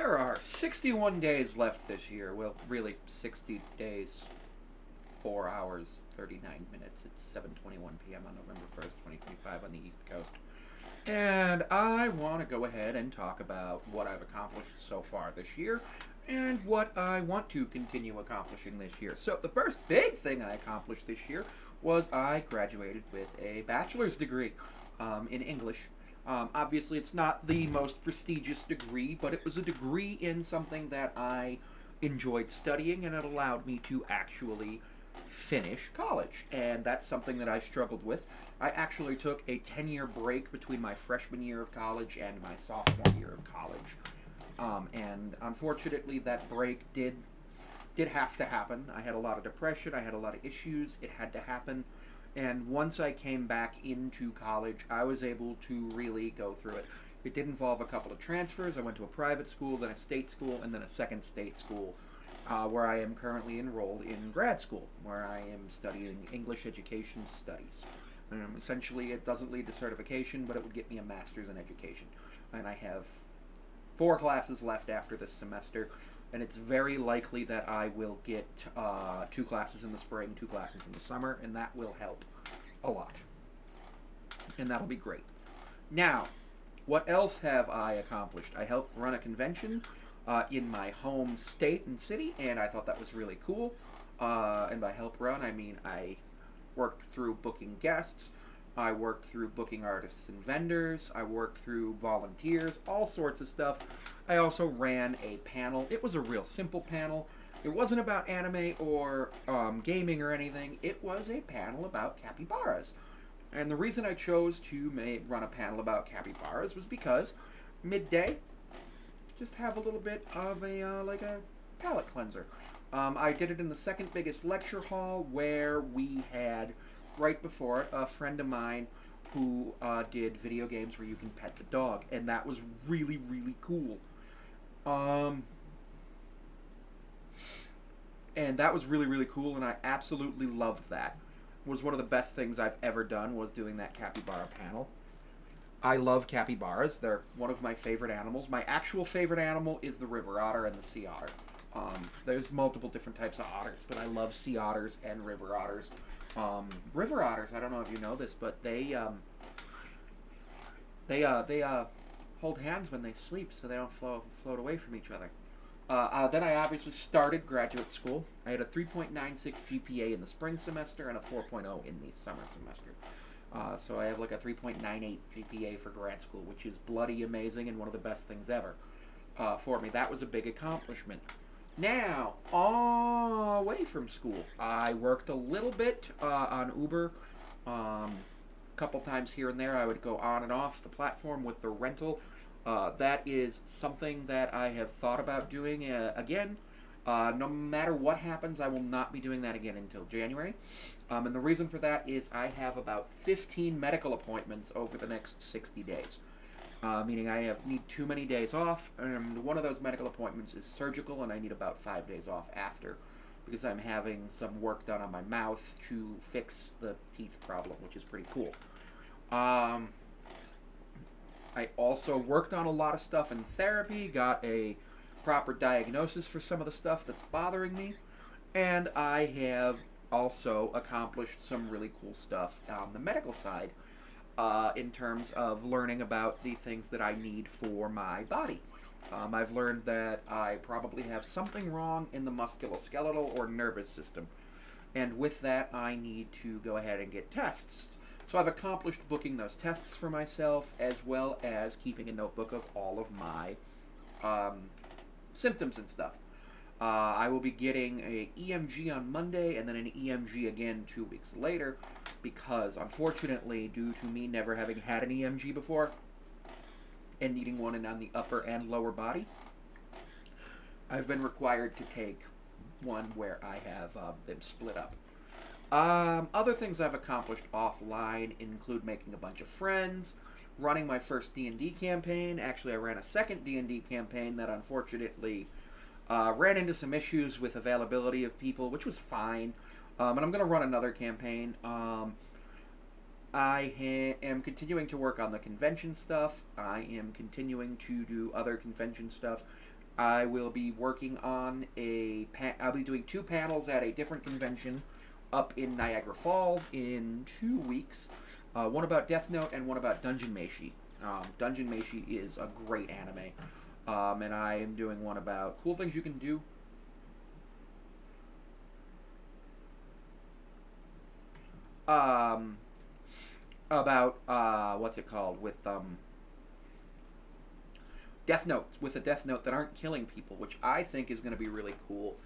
There are 61 days left this year. Well, really, 60 days, 4 hours, 39 minutes. It's 7:21 p.m. on November 1st, 2025 on the East Coast. And I want to go ahead and talk about what I've accomplished so far this year and what I want to continue accomplishing this year. So, the first big thing I accomplished this year was I graduated with a bachelor's degree in English. Obviously, it's not the most prestigious degree, but it was a degree in something that I enjoyed studying, and it allowed me to actually finish college. And that's something that I struggled with. I actually took a 10-year break between my freshman year of college and my sophomore year of college. And unfortunately, that break did have to happen. I had a lot of depression. I had a lot of issues. It had to happen. And once I came back into college, I was able to really go through it. It did involve a couple of transfers. I went to a private school, then a state school, and then a second state school, where I am currently enrolled in grad school, where I am studying English Education Studies. Essentially, it doesn't lead to certification, but it would get me a master's in education. And I have 4 classes left after this semester, and it's very likely that I will get 2 classes in the spring, 2 classes in the summer, and that will help a lot. And that'll be great. Now, what else have I accomplished? I helped run a convention in my home state and city, and I thought that was really cool. And by help run, I mean I worked through booking guests, I worked through booking artists and vendors, I worked through volunteers, all sorts of stuff. I also ran a panel. It was a real simple panel. It wasn't about anime or gaming or anything. It was a panel about capybaras. And the reason I chose to run a panel about capybaras was because midday, just have a little bit of like a palate cleanser. I did it in the second biggest lecture hall where we had, right before it, a friend of mine who did video games where you can pet the dog, and that was really, really cool. And that was really, really cool, and I absolutely loved that. It was one of the best things I've ever done, was doing that capybara panel. I love capybaras. They're one of my favorite animals. My actual favorite animal is the river otter and the sea otter. There's multiple different types of otters, but I love sea otters and river otters. River otters, I don't know if you know this, but they hold hands when they sleep, so they don't float away from each other. Then I obviously started graduate school. I had a 3.96 GPA in the spring semester and a 4.0 in the summer semester. So I have like a 3.98 GPA for grad school, which is bloody amazing and one of the best things ever for me. That was a big accomplishment. Now, away from school, I worked a little bit on Uber. A couple times here and there, I would go on and off the platform with the rental. That is something that I have thought about doing again. No matter what happens, I will not be doing that again until January. And the reason for that is I have about 15 medical appointments over the next 60 days. Meaning I need too many days off, and one of those medical appointments is surgical, and I need about 5 days off after, because I'm having some work done on my mouth to fix the teeth problem, which is pretty cool. I also worked on a lot of stuff in therapy, got a proper diagnosis for some of the stuff that's bothering me, and I have also accomplished some really cool stuff on the medical side. In terms of learning about the things that I need for my body. I've learned that I probably have something wrong in the musculoskeletal or nervous system. And with that, I need to go ahead and get tests. So I've accomplished booking those tests for myself, as well as keeping a notebook of all of my symptoms and stuff. I will be getting a EMG on Monday, and then an EMG again 2 weeks later, because unfortunately, due to me never having had an EMG before, and needing one on the upper and lower body, I've been required to take one where I have them split up. Other things I've accomplished offline include making a bunch of friends, running my first D&D campaign. Actually, I ran a second D&D campaign that unfortunately ran into some issues with availability of people, which was fine. And I'm going to run another campaign. I am continuing to work on the convention stuff. I am continuing to do other convention stuff. I will be working on I'll be doing 2 panels at a different convention up in Niagara Falls in 2 weeks. One about Death Note and one about Dungeon Meshi. Dungeon Meshi is a great anime. And I am doing one about cool things you can do. About what's it called, with Death Notes, with a Death Note that aren't killing people, which I think is going to be really cool.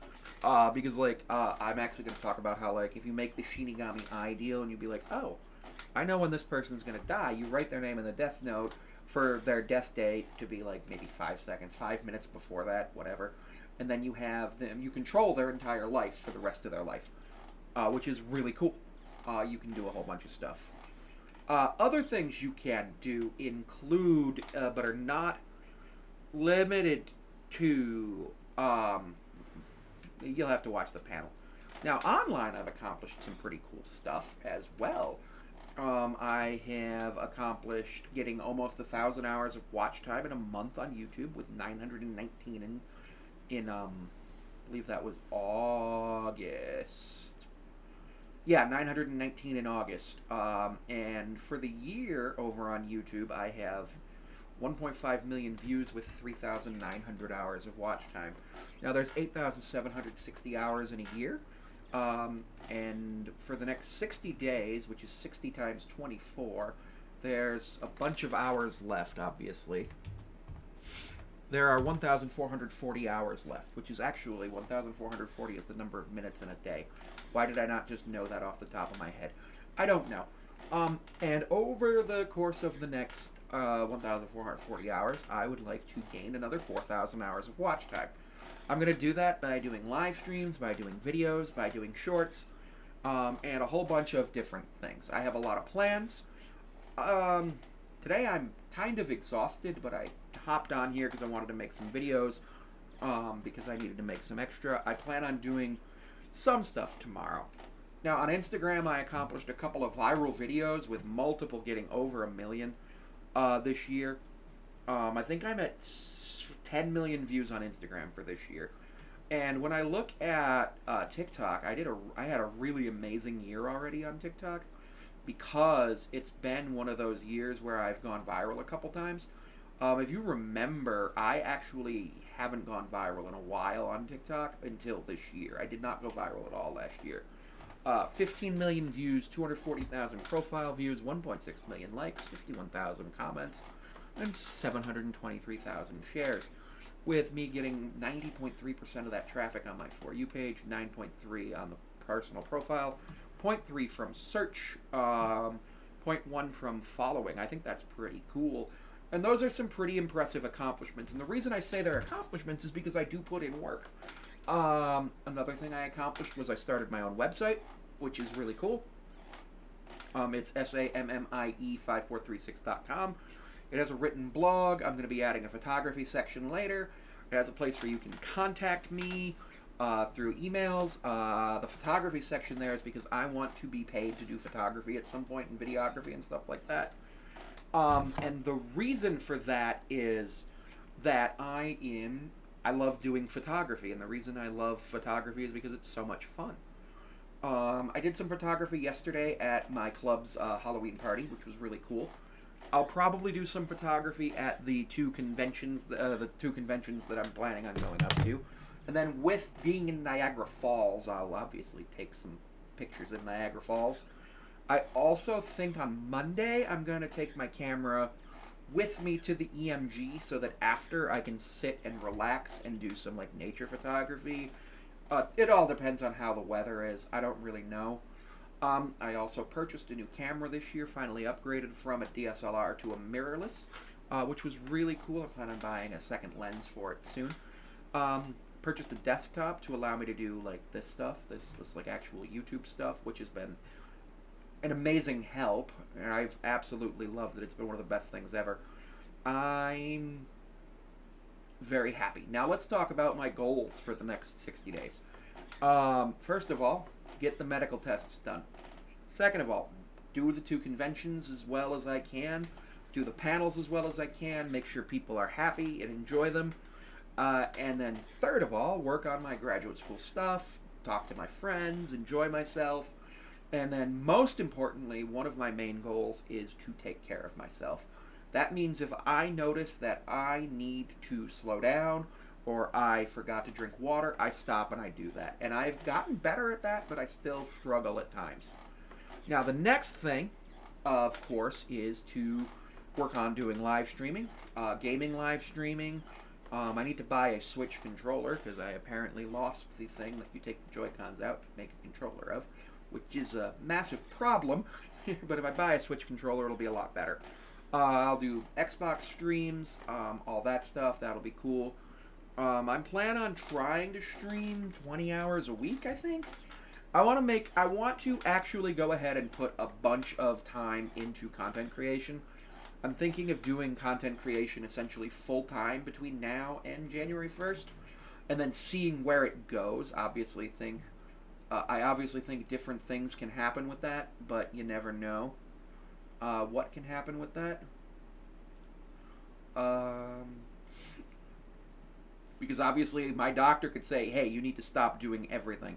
Because like I'm actually going to talk about how, like, if you make the Shinigami ideal and you'd be like, oh, I know when this person's going to die, you write their name in the Death Note for their death day to be like maybe 5 seconds, 5 minutes before that, whatever, and then you have them, you control their entire life for the rest of their life, which is really cool. You can do a whole bunch of stuff. Other things you can do include, but are not limited to, you'll have to watch the panel. Now, online, I've accomplished some pretty cool stuff as well. I have accomplished getting almost 1,000 hours of watch time in a month on YouTube, with 919 in I believe that was August. Yeah, 919 in August. And for the year over on YouTube, I have 1.5 million views with 3,900 hours of watch time. Now, there's 8,760 hours in a year. And for the next 60 days, which is 60 times 24, there's a bunch of hours left, obviously. There are 1,440 hours left, which is actually 1,440 is the number of minutes in a day. Why did I not just know that off the top of my head? I don't know. And over the course of the next 1,440 hours, I would like to gain another 4,000 hours of watch time. I'm going to do that by doing live streams, by doing videos, by doing shorts, and a whole bunch of different things. I have a lot of plans. Today I'm kind of exhausted, but I hopped on here because I wanted to make some videos, because I needed to make some extra. I plan on doing some stuff tomorrow. Now, on Instagram, I accomplished a couple of viral videos with multiple getting over 1 million this year. I think I'm at 10 million views on Instagram for this year. And when I look at TikTok, I had a really amazing year already on TikTok, because it's been one of those years where I've gone viral a couple times. If you remember, I actually haven't gone viral in a while on TikTok until this year. I did not go viral at all last year. 15 million views, 240,000 profile views, 1.6 million likes, 51,000 comments, and 723,000 shares, with me getting 90.3% of that traffic on my For You page, 9.3 on the personal profile, 0.3 from search, 0.1 from following. I think that's pretty cool. And those are some pretty impressive accomplishments. And the reason I say they're accomplishments is because I do put in work. Another thing I accomplished was I started my own website, which is really cool. It's SAMMIE5436.com. It has a written blog. I'm going to be adding a photography section later. It has a place where you can contact me through emails. The photography section there is because I want to be paid to do photography at some point, and videography and stuff like that. And the reason for that is that I love doing photography, and the reason I love photography is because it's so much fun. I did some photography yesterday at my club's Halloween party, which was really cool. I'll probably do some photography at the two conventions that I'm planning on going up to. And then, with being in Niagara Falls, I'll obviously take some pictures in Niagara Falls. I also think on Monday I'm going to take my camera with me to the EMG so that after I can sit and relax and do some like nature photography. It all depends on how the weather is. I don't really know. I also purchased a new camera this year, finally upgraded from a DSLR to a mirrorless, which was really cool. I plan on buying a second lens for it soon. Purchased a desktop to allow me to do like this stuff, this like actual YouTube stuff, which has been an amazing help, and I've absolutely loved it. It's been one of the best things ever. I'm very happy. Now let's talk about my goals for the next 60 days. First of all, get the medical tests done. Second of all, do the two conventions as well as I can. Do the panels as well as I can. Make sure people are happy and enjoy them. And then third of all, work on my graduate school stuff, talk to my friends, enjoy myself. And then most importantly, one of my main goals is to take care of myself. That means if I notice that I need to slow down or I forgot to drink water, I stop and I do that. And I've gotten better at that, but I still struggle at times. Now, the next thing, of course, is to work on doing live streaming, gaming live streaming. I need to buy a Switch controller because I apparently lost the thing that you take the Joy-Cons out to make a controller of, which is a massive problem. But if I buy a Switch controller, it'll be a lot better. I'll do Xbox streams, all that stuff. That'll be cool. I'm planning on trying to stream 20 hours a week, I think. I want to actually go ahead and put a bunch of time into content creation. I'm thinking of doing content creation essentially full-time between now and January 1st, and then seeing where it goes. I obviously think different things can happen with that, but you never know what can happen with that. Because obviously my doctor could say, hey, you need to stop doing everything.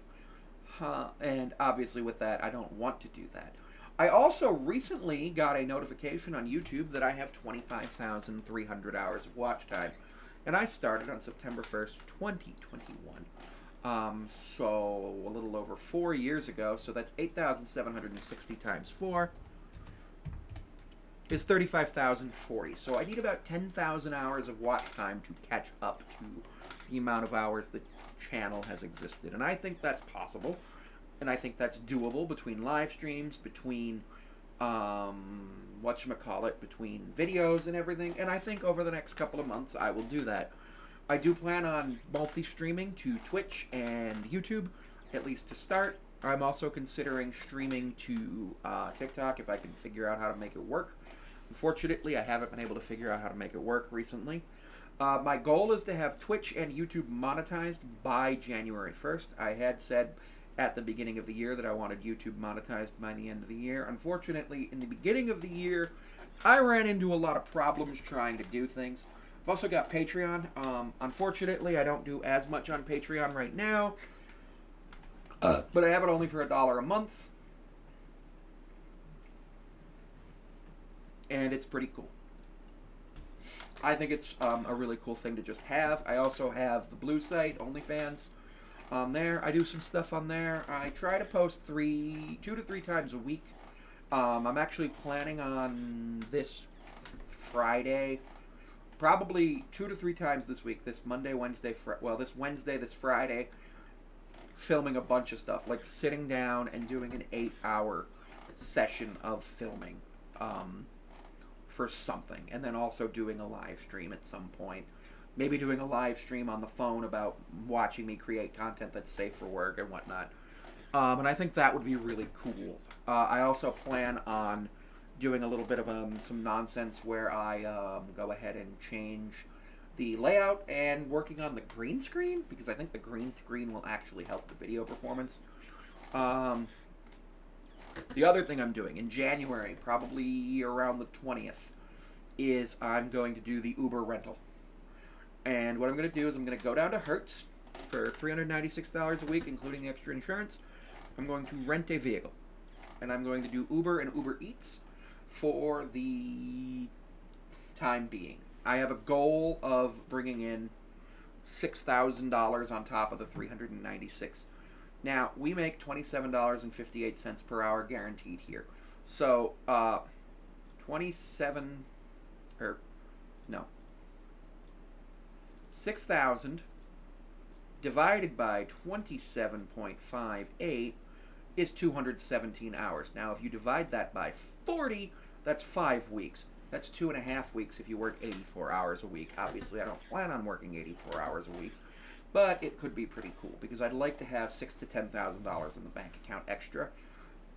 And obviously with that, I don't want to do that. I also recently got a notification on YouTube that I have 25,300 hours of watch time. And I started on September 1st, 2021. So a little over 4 years ago. So that's 8,760 times 4 is 35,040. So I need about 10,000 hours of watch time to catch up to the amount of hours the channel has existed. And I think that's possible. And I think that's doable between live streams, between, between videos and everything. And I think over the next couple of months I will do that. I do plan on multi-streaming to Twitch and YouTube, at least to start. I'm also considering streaming to TikTok if I can figure out how to make it work. Unfortunately, I haven't been able to figure out how to make it work recently. My goal is to have Twitch and YouTube monetized by January 1st. I had said at the beginning of the year that I wanted YouTube monetized by the end of the year. Unfortunately, in the beginning of the year, I ran into a lot of problems trying to do things. I've also got Patreon. Unfortunately, I don't do as much on Patreon right now, but I have it only for $1 a month, and it's pretty cool. I think it's a really cool thing to just have. I also have the Blue site, OnlyFans. There, I do some stuff on there. I try to post 2 to 3 times a week. I'm actually planning on this Friday, probably 2 to 3 times this week. This Monday, Wednesday, this Wednesday, this Friday, filming a bunch of stuff, like sitting down and doing an 8-hour session of filming for something, and then also doing a live stream at some point. Maybe doing a live stream on the phone about watching me create content that's safe for work and whatnot. And I think that would be really cool. I also plan on doing a little bit of some nonsense where I go ahead and change the layout and working on the green screen, because I think the green screen will actually help the video performance. The other thing I'm doing in January, probably around the 20th, is I'm going to do the Uber rental. And what I'm going to do is I'm going to go down to Hertz for $396 a week, including the extra insurance. I'm going to rent a vehicle. And I'm going to do Uber and Uber Eats for the time being. I have a goal of bringing in $6,000 on top of the $396. Now, we make $27.58 per hour guaranteed here. So, 6,000 divided by 27.58 is 217 hours. Now, if you divide that by 40, that's 5 weeks. That's 2.5 weeks if you work 84 hours a week. Obviously, I don't plan on working 84 hours a week, but it could be pretty cool because I'd like to have $6,000 to $10,000 in the bank account extra.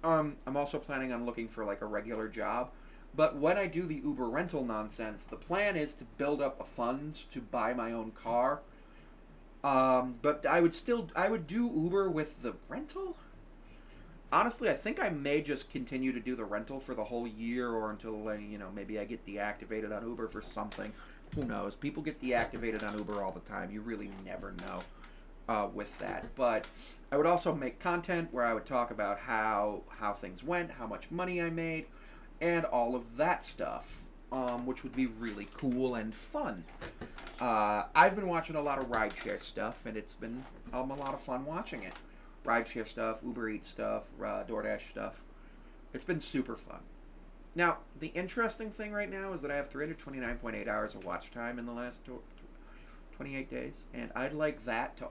I'm also planning on looking for like a regular job. But when I do the Uber rental nonsense, the plan is to build up a fund to buy my own car. But I would do Uber with the rental. Honestly, I think I may just continue to do the rental for the whole year or until, maybe I get deactivated on Uber for something. Who knows? People get deactivated on Uber all the time. You really never know with that. But I would also make content where I would talk about how things went, how much money I made, and all of that stuff, which would be really cool and fun. I've been watching a lot of rideshare stuff, and it's been a lot of fun watching it. Rideshare stuff, Uber Eats stuff, DoorDash stuff. It's been super fun. Now, the interesting thing right now is that I have 329.8 hours of watch time in the last 28 days, and I'd like that to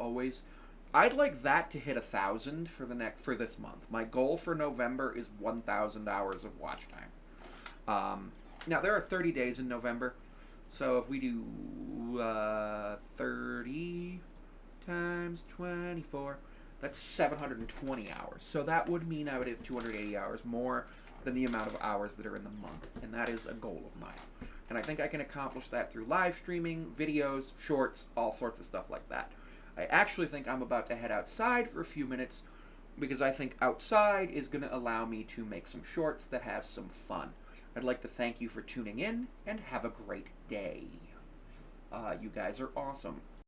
hit 1,000 for this month. My goal for November is 1,000 hours of watch time. Now there are 30 days in November, so if we do 30 times 24, that's 720 hours. So that would mean I would have 280 hours more than the amount of hours that are in the month, and that is a goal of mine. And I think I can accomplish that through live streaming, videos, shorts, all sorts of stuff like that. I actually think I'm about to head outside for a few minutes because I think outside is going to allow me to make some shorts that have some fun. I'd like to thank you for tuning in and have a great day. You guys are awesome.